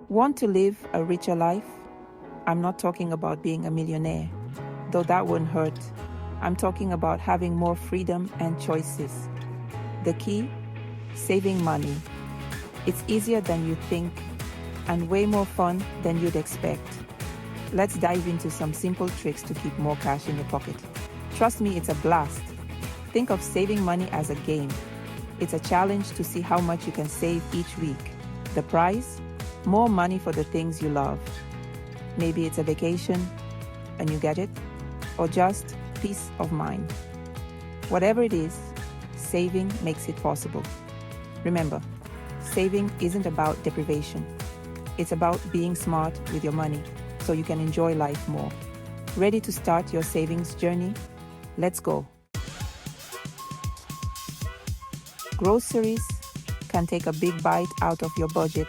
Want to live a richer life? I'm not talking about being a millionaire, though that wouldn't hurt. I'm talking about having more freedom and choices. The key? Saving money. It's easier than you think and way more fun than you'd expect. Let's dive into some simple tricks to keep more cash in your pocket. Trust me, it's a blast. Think of saving money as a game. It's a challenge to see how much you can save each week. The prize? More money for the things you love. Maybe it's a vacation, a new gadget, or just peace of mind. Whatever it is, saving makes it possible. Remember, saving isn't about deprivation. It's about being smart with your money so you can enjoy life more. Ready to start your savings journey? Let's go. Groceries can take a big bite out of your budget,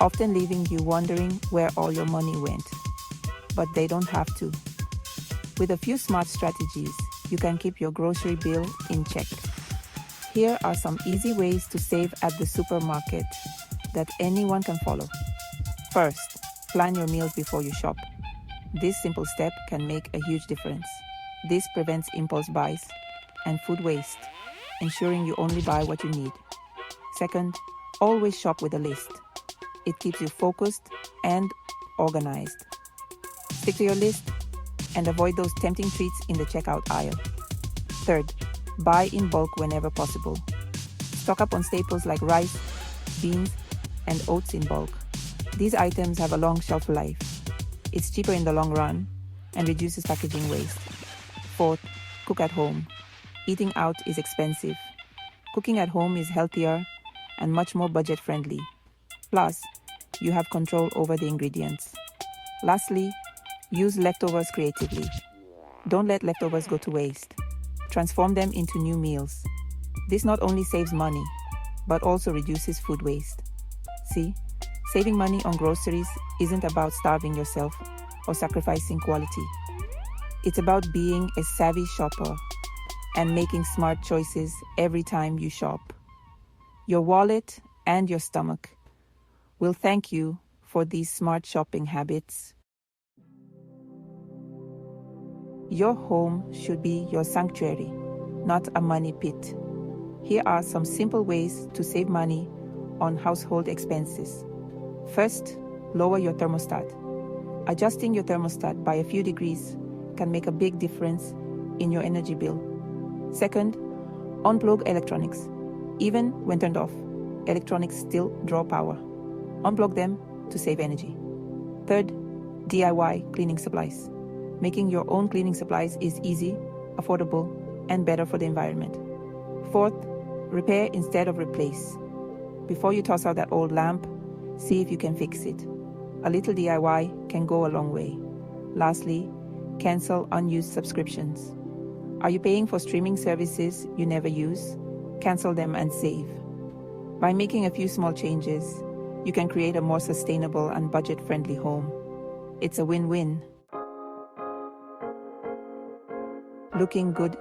often leaving you wondering where all your money went. But they don't have to. With a few smart strategies, you can keep your grocery bill in check. Here are some easy ways to save at the supermarket that anyone can follow. First, plan your meals before you shop. This simple step can make a huge difference. This prevents impulse buys and food waste, ensuring you only buy what you need. Second, always shop with a list. It keeps you focused and organized. Stick to your list and avoid those tempting treats in the checkout aisle. Third, buy in bulk whenever possible. Stock up on staples like rice, beans, and oats in bulk. These items have a long shelf life. It's cheaper in the long run and reduces packaging waste. Fourth, cook at home. Eating out is expensive. Cooking at home is healthier and much more budget-friendly. Plus, you have control over the ingredients. Lastly, use leftovers creatively. Don't let leftovers go to waste. Transform them into new meals. This not only saves money, but also reduces food waste. See, saving money on groceries isn't about starving yourself or sacrificing quality. It's about being a savvy shopper and making smart choices every time you shop. Your wallet and your stomach will thank you for these smart shopping habits. Your home should be your sanctuary, not a money pit. Here are some simple ways to save money on household expenses. First, lower your thermostat. Adjusting your thermostat by a few degrees can make a big difference in your energy bill. Second, unplug electronics. Even when turned off, electronics still draw power. Unplug them to save energy. Third, DIY cleaning supplies. Making your own cleaning supplies is easy, affordable, and better for the environment. Fourth, repair instead of replace. Before you toss out that old lamp, see if you can fix it. A little DIY can go a long way. Lastly, cancel unused subscriptions. Are you paying for streaming services you never use? Cancel them and save. By making a few small changes, you can create a more sustainable and budget-friendly home. It's a win-win. Looking good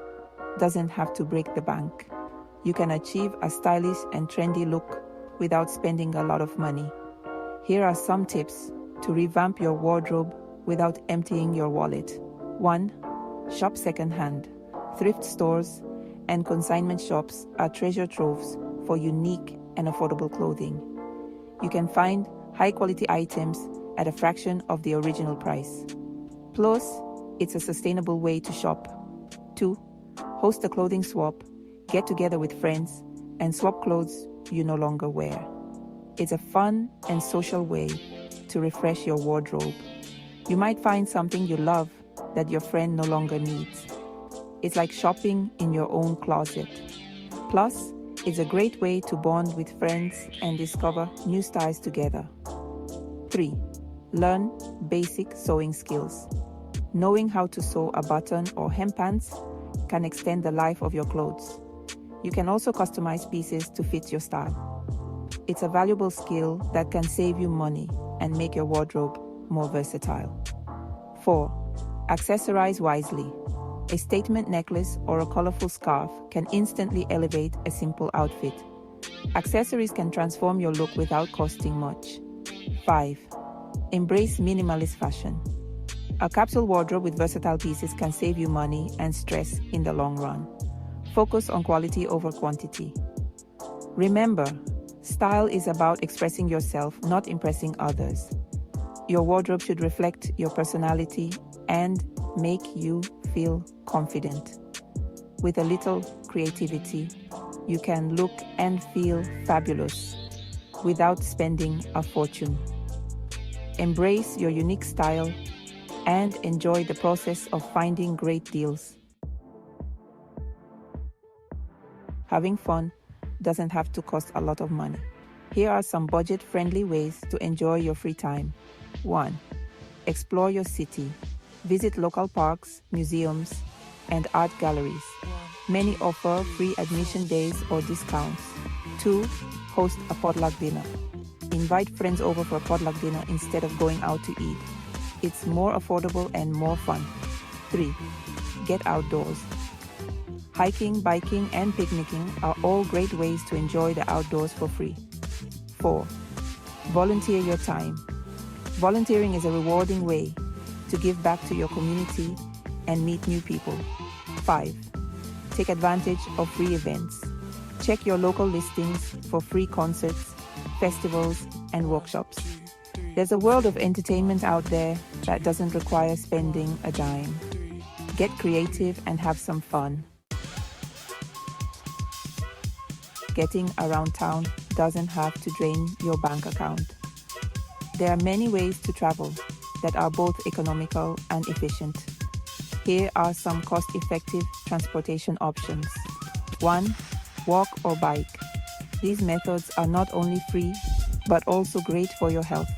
doesn't have to break the bank. You can achieve a stylish and trendy look without spending a lot of money. Here are some tips to revamp your wardrobe without emptying your wallet. 1. Shop secondhand. Thrift stores and consignment shops are treasure troves for unique and affordable clothing. You can find high-quality items at a fraction of the original price. Plus, it's a sustainable way to shop. 2. Host a clothing swap. Get together with friends and swap clothes you no longer wear. It's a fun and social way to refresh your wardrobe. You might find something you love that your friend no longer needs. It's like shopping in your own closet. Plus, it's a great way to bond with friends and discover new styles together. 3. Learn basic sewing skills. Knowing how to sew a button or hem pants can extend the life of your clothes. You can also customize pieces to fit your style. It's a valuable skill that can save you money and make your wardrobe more versatile. 4. Accessorize wisely. A statement necklace or a colorful scarf can instantly elevate a simple outfit. Accessories can transform your look without costing much. 5. Embrace minimalist fashion. A capsule wardrobe with versatile pieces can save you money and stress in the long run. Focus on quality over quantity. Remember, style is about expressing yourself, not impressing others. Your wardrobe should reflect your personality and make you feel confident. With a little creativity, you can look and feel fabulous without spending a fortune. Embrace your unique style and enjoy the process of finding great deals. Having fun doesn't have to cost a lot of money. Here are some budget-friendly ways to enjoy your free time. 1. Explore your city. Visit local parks, museums, and art galleries. Many offer free admission days or discounts. 2. Host a potluck dinner. Invite friends over for a potluck dinner instead of going out to eat. It's more affordable and more fun. 3. Get outdoors. Hiking, biking, and picnicking are all great ways to enjoy the outdoors for free. 4. Volunteer your time. Volunteering is a rewarding way to give back to your community and meet new people. 5. Take advantage of free events. Check your local listings for free concerts, festivals, and workshops. There's a world of entertainment out there that doesn't require spending a dime. Get creative and have some fun. Getting around town doesn't have to drain your bank account. There are many ways to travel that are both economical and efficient. Here are some cost-effective transportation options. 1. Walk or bike. These methods are not only free, but also great for your health.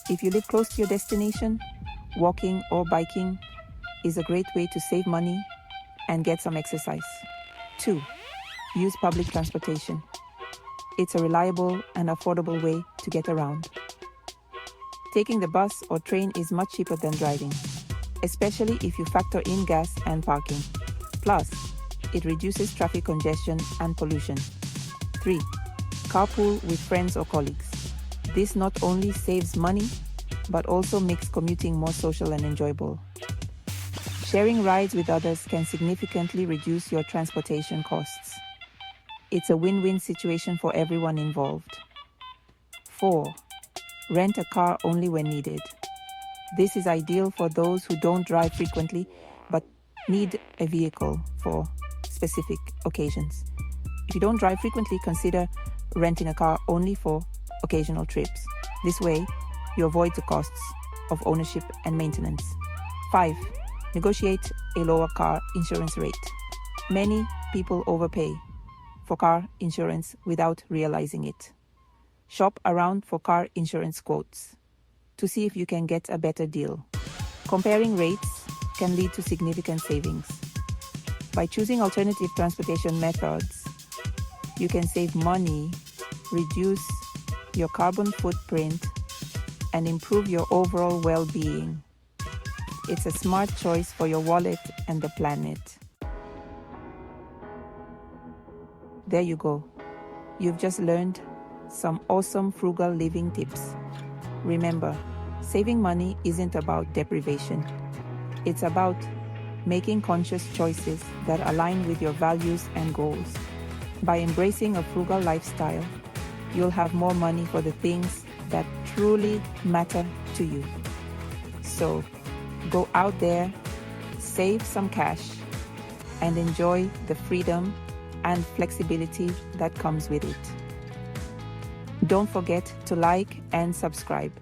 If you live close to your destination, walking or biking is a great way to save money and get some exercise. 2. Use public transportation. It's a reliable and affordable way to get around. Taking the bus or train is much cheaper than driving, especially if you factor in gas and parking. Plus, it reduces traffic congestion and pollution. 3. Carpool with friends or colleagues. This not only saves money, but also makes commuting more social and enjoyable. Sharing rides with others can significantly reduce your transportation costs. It's a win-win situation for everyone involved. 4. Rent a car only when needed. This is ideal for those who don't drive frequently but need a vehicle for specific occasions. If you don't drive frequently, consider renting a car only for occasional trips. This way, you avoid the costs of ownership and maintenance. 5. Negotiate a lower car insurance rate. Many people overpay for car insurance without realizing it. Shop around for car insurance quotes to see if you can get a better deal. Comparing rates can lead to significant savings. By choosing alternative transportation methods, you can save money, reduce your carbon footprint, and improve your overall well-being. It's a smart choice for your wallet and the planet. There you go. You've just learned some awesome frugal living tips. Remember, saving money isn't about deprivation. It's about making conscious choices that align with your values and goals. By embracing a frugal lifestyle, you'll have more money for the things that truly matter to you. So, go out there, save some cash, and enjoy the freedom and flexibility that comes with it. Don't forget to like and subscribe.